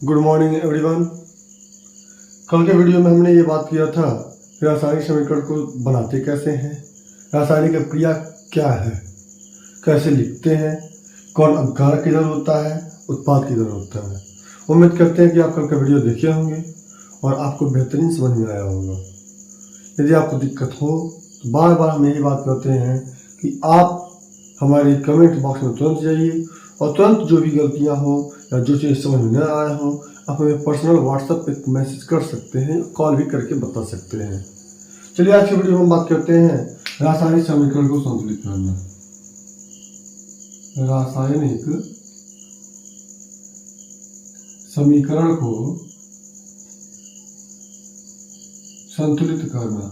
Good morning everyone. कल के video में हमने ये बात किया था कि रासायनिक समीकरण को बनाते कैसे हैं, रासायनिक क्रिया क्या है, कैसे लिखते हैं, कौन अपकारक किधर होता है, उत्पाद किधर होता है। उम्मीद करते हैं कि आप कल का वीडियो देखे होंगे और आपको बेहतरीन समझ में आया होगा। यदि आपको दिक्कत हो तो बार बार हम यही बात करते हैं कि आप हमारे कमेंट बॉक्स में तुरंत जाइए और तुरंत जो भी गलतियां हो या जो चीज़ समझ में न आया हो आप हमें पर्सनल व्हाट्सएप पे मैसेज कर सकते हैं, कॉल भी करके बता सकते हैं। चलिए आज की वीडियो में बात करते हैं रासायनिक समीकरण को संतुलित करना। रासायनिक समीकरण को संतुलित करना।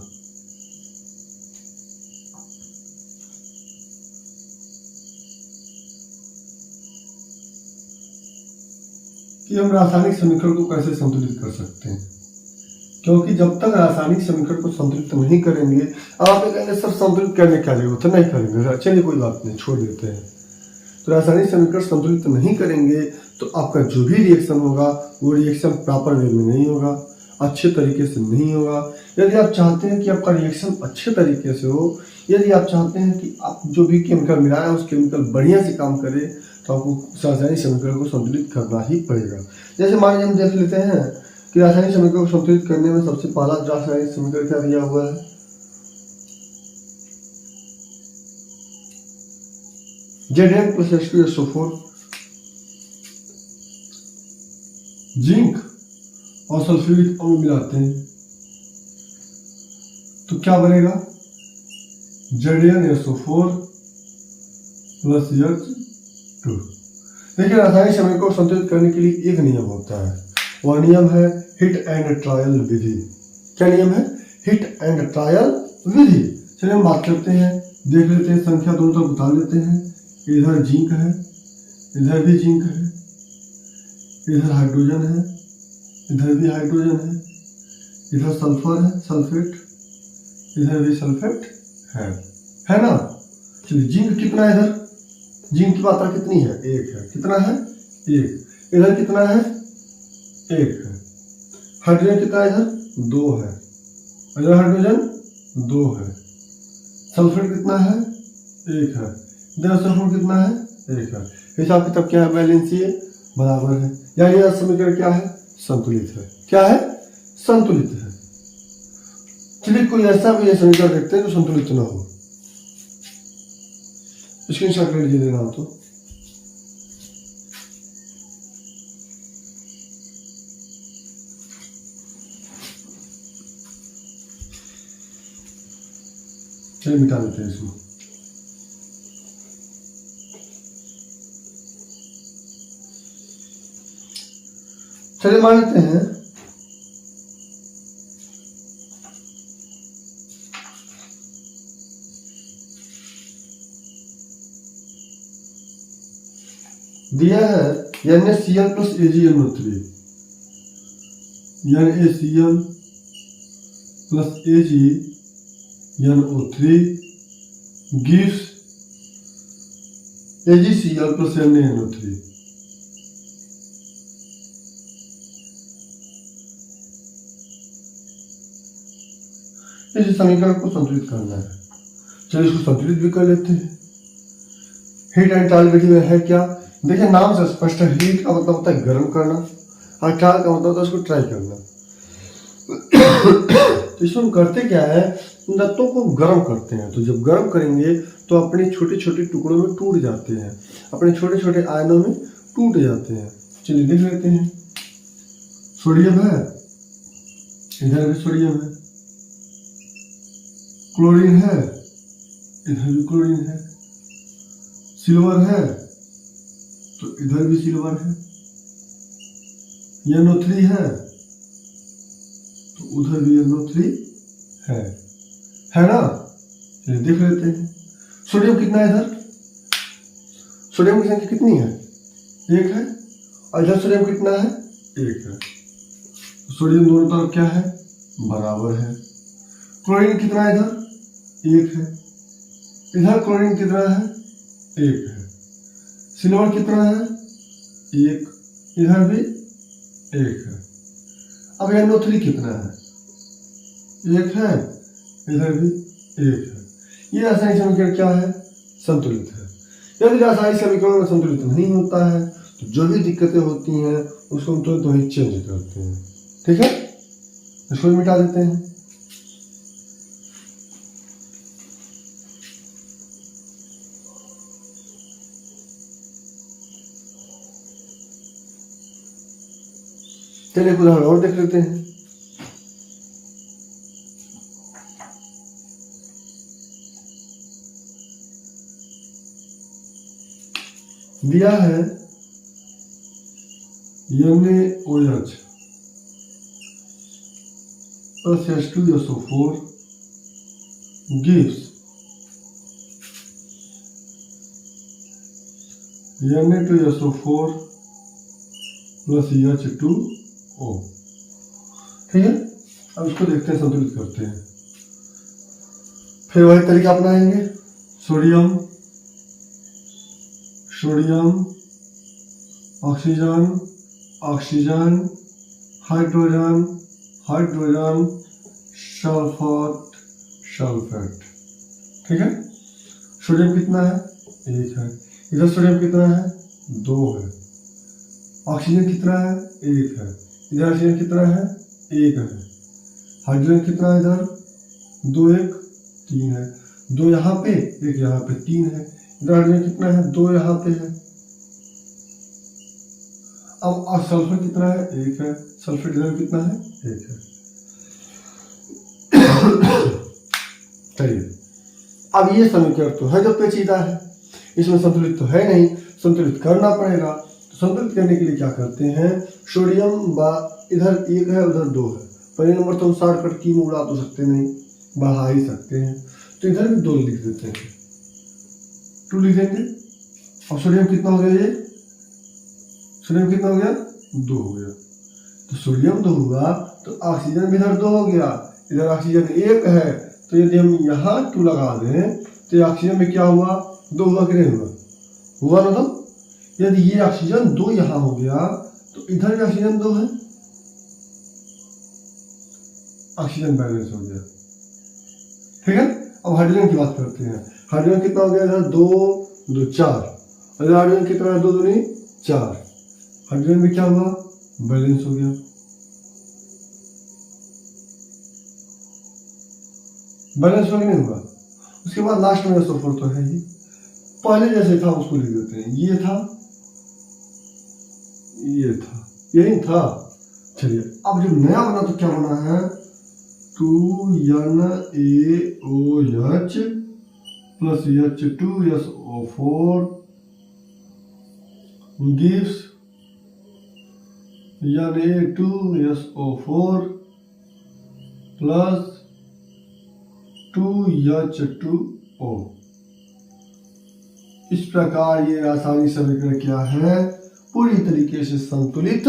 कि हम रासायनिक समीकरण को कैसे संतुलित कर सकते हैं, क्योंकि जब तक रासायनिक समीकरण को संतुलित नहीं करेंगे आप कहेंगे सर संतुलित करने क्या जरूरत है, नहीं करेंगे, चलिए कोई बात नहीं, छोड़ देते हैं। तो रासायनिक समीकरण संतुलित नहीं करेंगे तो आपका जो भी रिएक्शन होगा वो रिएक्शन प्रॉपर वे में नहीं होगा, अच्छे तरीके से नहीं होगा। यदि आप चाहते हैं कि आपका रिएक्शन अच्छे तरीके से हो, यदि आप चाहते हैं कि आप जो भी केमिकल मिलाएं उस केमिकल बढ़िया से काम करे, तो आपको रासायनिक समीकरण को संतुलित करना ही पड़ेगा। जैसे मान लीजिए हम देख लेते हैं कि रासायनिक समीकरण को संतुलित करने में सबसे पहला रासायनिक समीकरण क्या दिया हुआ है, Zn + H2SO4। जिंक और सल्फ्यूरिक अम्ल मिलाते हैं तो क्या बनेगा, ZnSO4 + H2। देखिए रासायनिक समीकरण को संतुलित करने के लिए एक नियम होता है, वह नियम है हिट एंड ट्रायल विधि। क्या नियम है, हिट एंड ट्रायल विधि। चलिए हम बात करते हैं, देख लेते हैं, संख्या दोनों तरफ उतार लेते हैं। इधर जिंक है, इधर भी जिंक है, इधर हाइड्रोजन है, इधर भी हाइड्रोजन है, इधर सल्फर है, सल्फेट, इधर भी सल्फेट है ना। चलिए जिंक कितना है, इधर जिंक की मात्रा कितनी है, एक है, कितना है, एक। इधर कितना है, एक है। हाइड्रोजन कितना है, इधर दो है, इधर हाइड्रोजन दो है। सल्फेट कितना है, एक है, इधर सल्फर कितना है, एक है। हिसाब किताब क्या है, बैलेंस ये बराबर है, यानी यह समीकरण क्या है, संतुलित है। क्या है, संतुलित है। चलिए कोई ऐसा भी समीकरण देखते हैं जो संतुलित ना हो, स्क्रीनशॉट ले लीजिए देना हो तो। चलिए मिटा देते हैं इसको। चलिए मान लेते हैं दिया है NaCl + AgNO3, NaCl + AgNO3 gives AgCl + NaNO3। इस समीकरण को संतुलित करना है। चलिए इसको संतुलित भी कर लेते हैं। हीट एंड ट्रायल विधि में है क्या, देखिए नाम से स्पष्ट है, हीट का मतलब होता है गर्म करना और ट्रायल का मतलब होता है उसको ट्राई करना। तो इसमें हम करते क्या है, तत्वों को गर्म करते हैं। तो जब गर्म करेंगे तो अपने छोटे छोटे टुकड़ों में टूट जाते हैं, अपने छोटे छोटे आयनों में टूट जाते हैं। चलिए देख लेते हैं, सोडियम है, इधर भी सोडियम है, क्लोरीन है, इधर भी क्लोरीन है, सिल्वर है तो इधर भी सिल्वर है, NO3 है तो उधर भी NO3 है ना। चलिए देख लेते हैं, सोडियम कितना है, इधर सोडियम की संख्या कितनी है, एक है, और इधर सोडियम कितना है, एक है। सोडियम दोनों तरफ क्या है, बराबर है। क्लोरीन कितना है, इधर एक है, इधर क्लोरीन कितना है, एक है। सिल्वर कितना है, एक, इधर भी 1 है। अब NO3 कितना है? 1 है, इधर भी 1 है। ये रासायनिक समीकरण क्या है? संतुलित है। यदि रासायनिक समीकरण में संतुलित नहीं होता है तो जो भी दिक्कतें होती हैं उसको हम तुरंत वही चेंज करते हैं। ठीक है, इसको मिटा देते हैं। चलिए एक उदाहरण और देख लेते हैं। दिया है NaOH plus H2SO4 gives Na2SO4 plus H2O। ठीक है, अब इसको देखते हैं, संतुलित करते हैं। फिर वही तरीका अपनाएंगे। Sodium oxygen oxygen hydrogen hydrogen sulphate. ठीक है, सोडियम कितना है? 1 है। इधर सोडियम कितना है? 2 है। ऑक्सीजन कितना है? 1 है। इधर ऑक्सीजन कितना है? 1 है। हाइड्रोजन कितना है? इधर 2 1 3 है। 2 यहाँ पे, 1 यहाँ पे, 3 है। इधर हाइड्रोजन कितना है? 2 यहाँ पे है। अब सल्फर कितना है? 1 है। सल्फेट इधर कितना है? 1 है। चलिए, अब ये समीकरण तो है जो पेचीदा है, इसमें संतुलित तो है नहीं, संतुलित करना पड़ेगा। तो संतुलित करने के लिए क्या करते हैं? सोडियम इधर 1 है, उधर 2 है। पहले नंबर तो हम शॉर्टकट की में उड़ा तो सकते नहीं, बढ़ा ही सकते हैं, तो इधर भी 2 लिख देते हैं, 2 लिख देंगे। और सोडियम कितना हो गया? ये सोडियम कितना हो गया? 2 हो गया। तो सोडियम 2 हुआ तो ऑक्सीजन भी इधर 2 हो गया। इधर ऑक्सीजन 1 है, तो यदि हम यहाँ 2 लगा दें तो ऑक्सीजन में क्या हुआ? 2 हुआ कि नहीं हुआ? हुआ ना। तो यदि ये ऑक्सीजन 2 यहाँ हो गया तो इधर भी ऑक्सीजन 2 है, ऑक्सीजन बैलेंस हो गया। ठीक है, अब हाइड्रोजन की बात करते हैं। हाइड्रोजन कितना हो गया? इधर 2 2 4, और हाइड्रोजन कितना है? 2 2 4। हाइड्रोजन में क्या हुआ? बैलेंस हो गया। बैलेंस हो गया नहीं हुआ? उसके बाद लास्ट में SO4 तो है ही, पहले जैसे था उसको लिख देते हैं। ये था, ये था, यही था। चलिए, अब जब नया बना तो क्या बना है? 2NaOH plus H2SO4 gives Na2SO4 plus 2H2O। इस प्रकार ये रासायनिक समीकरण क्या है? पूरी तरीके से संतुलित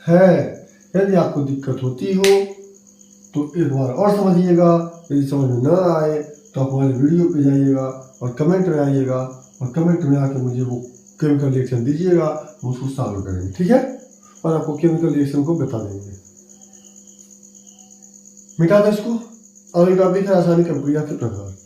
है। यदि आपको दिक्कत होती हो तो एक बार और समझिएगा। यदि समझ में न आए तो आप हमारे वीडियो पे जाइएगा और कमेंट में आइएगा, और कमेंट में आके मुझे वो केमिकल रिएक्शन दीजिएगा, हम उसको सॉल्व करेंगे। ठीक है, और आपको केमिकल रिएक्शन को बता देंगे। मिटा दो इसको। और एक टॉपिक है रासायनिक अभिक्रिया के प्रकार।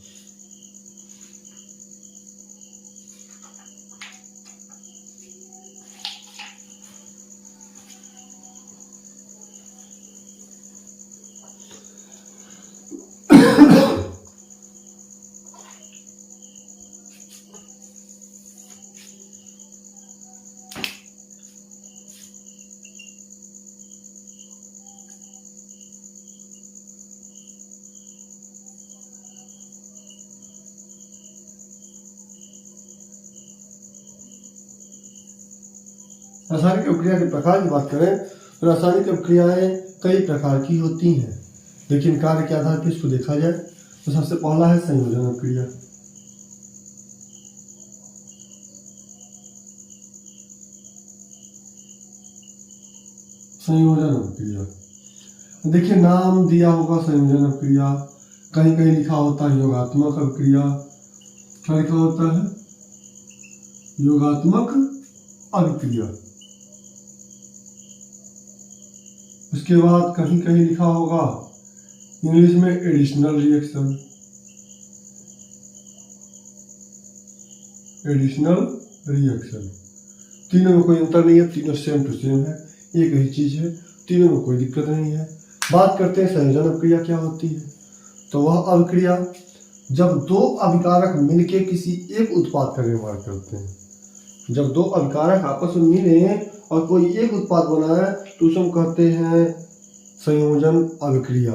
रासायनिक अभिक्रिया के प्रकार की बात करें तो रासायनिक अभिक्रियाएं कई प्रकार की होती हैं, लेकिन कार्य के आधार पर इसको देखा जाए तो सबसे पहला है संयोजन अभिक्रिया। संयोजन अभिक्रिया, देखिए नाम दिया होगा संयोजन अभिक्रिया, कहीं कहीं लिखा होता है योगात्मक अभिक्रिया। क्या लिखा होता है? योगात्मक अभिक्रिया। उसके बाद कहीं कहीं लिखा होगा इंग्लिश में एडिशनल रिएक्शन, एडिशनल रिएक्शन। तीनों में कोई अंतर नहीं है, तीनों सेम टू सेम है, एक ही चीज है, तीनों में कोई दिक्कत नहीं है। बात करते हैं संयोजन अभिक्रिया क्या होती है। तो वह अभिक्रिया जब दो अभिकारक मिलके किसी एक उत्पाद का निर्माण करते हैं। जब दो अभिकारक आपस में मिले और कोई एक उत्पाद बनाए तो उसे हम कहते हैं संयोजन अभिक्रिया।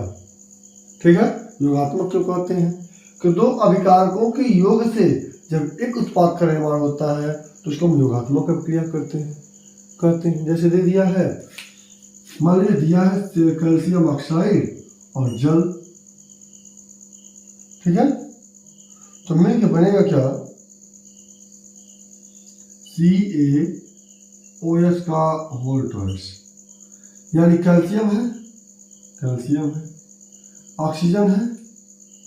ठीक है, योगात्मक क्यों कहते हैं कि दो अभिकारकों के योग से जब एक उत्पाद का निर्माण होता है तो उसको हम योगात्मक अभिक्रिया कहते हैं। जैसे दे दिया है, मान लीजिए दिया है कैल्शियम ऑक्साइड और जल, ठीक है, तो मिलकर बनेगा क्या, CaOH का होल ट्वाइस, यानी कैल्शियम है, कैल्शियम है, ऑक्सीजन है,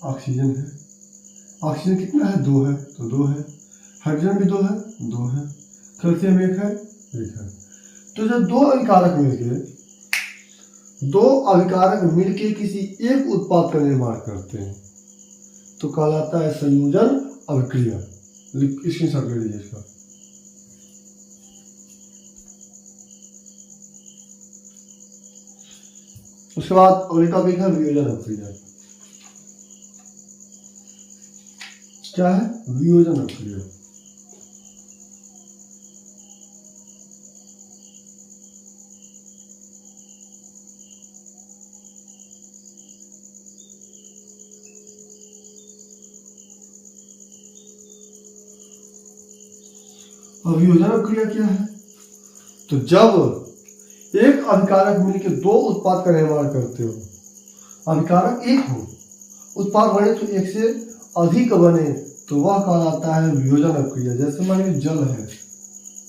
ऑक्सीजन है, ऑक्सीजन कितना है, 2 है तो 2 है, हाइड्रोजन भी 2 है, 2 है, कैल्शियम 1 है, 1 है। तो जब दो अभिकारक मिलके किसी एक उत्पाद का निर्माण करते हैं तो कहलाता है संयोजन अभिक्रिया। स्क्रीनशॉट ले लीजिए इसका। उसके बाद अगली टॉपिक है वियोजन अभिक्रिया। क्या है वियोजन अभिक्रिया? वियोजन अभिक्रिया क्या है? तो जब एक अभिकारक मिलकर दो उत्पाद का निर्माण करते हो, अभिकारक एक हो, उत्पाद बने तो एक से अधिक बने तो वह कहलाता है वियोजन अभिक्रिया। जैसे मान लीजिए जल है,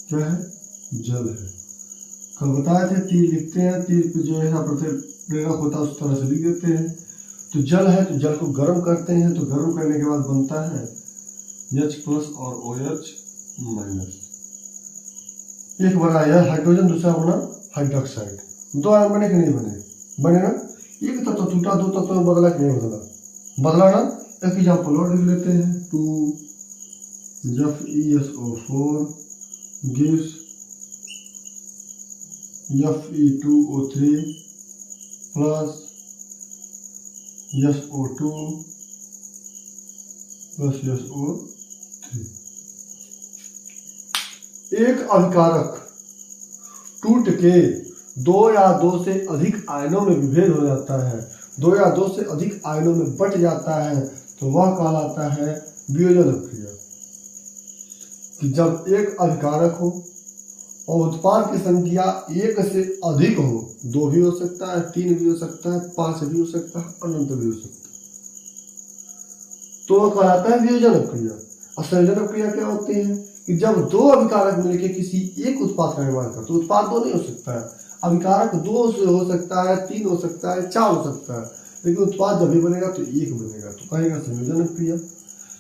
क्या है, जल है, कल बताए थे तीर लिखते हैं, तीर पे जो है प्रेरक होता है उस तरह से लिख देते हैं। तो जल है तो जल को गर्म करते हैं, तो गर्म करने के बाद बनता है H+ और OH-। एक बना है हाइड्रोजन, दूसरा बना हाइड्रोक्साइड, दो आयन बने कि नहीं बने, बने ना। एक तत्व टूटा, दो तत्व में बदला कि नहीं बदला, बदला ना। एक एग्जाम्पल और लिख लेते हैं, 2FeSO4 gives Fe2O3 plus SO2 plus SO3। एक अभिकारक टूट के दो या दो से अधिक आयनों में विभेद हो जाता है, दो या दो से अधिक आयनों में बट जाता है तो वह कहलाता है वियोजन अभिक्रिया। कि जब एक अभिकारक हो और उत्पाद की संख्या एक से अधिक हो, 2 भी हो सकता है, 3 भी हो सकता है, 5 भी हो सकता है, अनंत भी हो सकता है, तो वह कहलाता है वियोजन अभिक्रिया। और संयोजन अभिक्रिया क्या होती है कि जब दो अभिकारक मिलकर किसी एक उत्पाद का निर्माण करते, तो उत्पाद 2 नहीं हो सकता है, अभिकारक 2 से हो सकता है, 3 हो सकता है, 4 हो सकता है, लेकिन उत्पाद जब भी बनेगा तो 1 बनेगा, तो कहेगा संयोजन अभिक्रिया।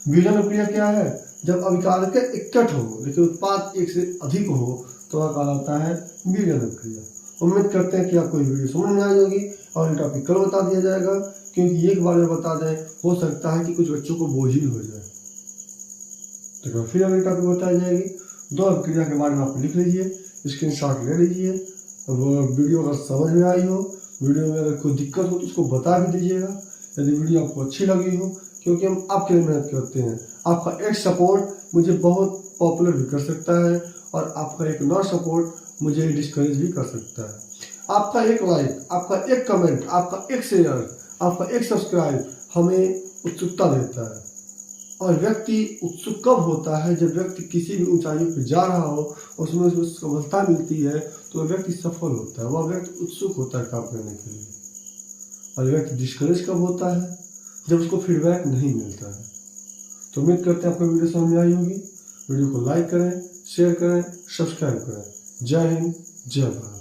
वियोजन अभिक्रिया क्या है? जब अभिकारक इकट्ठ हो लेकिन उत्पाद 1 से अधिक हो तो वह कहलाता है वियोजन अभिक्रिया। उम्मीद करते हैं कि आपको ये वीडियो समझ में आई होगी और ये टॉपिक कल बता दिया जाएगा, क्योंकि एक बार में बता दें हो सकता है कि कुछ बच्चों को बोझिल हो जाए, तो फिर अगली टॉपिक बताई जाएगी। 2 अभिक्रिया के बारे में आप लिख लीजिए, स्क्रीनशॉट ले लीजिए। वीडियो अगर समझ में आई हो, वीडियो में अगर कोई दिक्कत हो तो उसको बता भी दीजिएगा, यदि वीडियो आपको अच्छी लगी हो, क्योंकि हम आपके लिए मेहनत करते हैं। आपका एक सपोर्ट मुझे बहुत पॉपुलर भी कर सकता है और आपका एक नॉट सपोर्ट मुझे डिस्करेज भी कर सकता है। आपका एक लाइक, आपका एक कमेंट, आपका एक शेयर, आपका एक सब्सक्राइब हमें उत्सुकता देता है। और व्यक्ति उत्सुक कब होता है? जब व्यक्ति किसी भी ऊंचाई पर जा रहा हो, उसमें उसको सफलता मिलती है तो वह व्यक्ति सफल होता है, वह व्यक्ति उत्सुक होता है काम करने के लिए। और व्यक्ति डिस्करेज कब होता है? जब उसको फीडबैक नहीं मिलता है। तो उम्मीद करते हैं आपको वीडियो समझ में आई होगी। वीडियो को लाइक करें, शेयर करें, सब्सक्राइब करें। जय हिंद, जय भारत।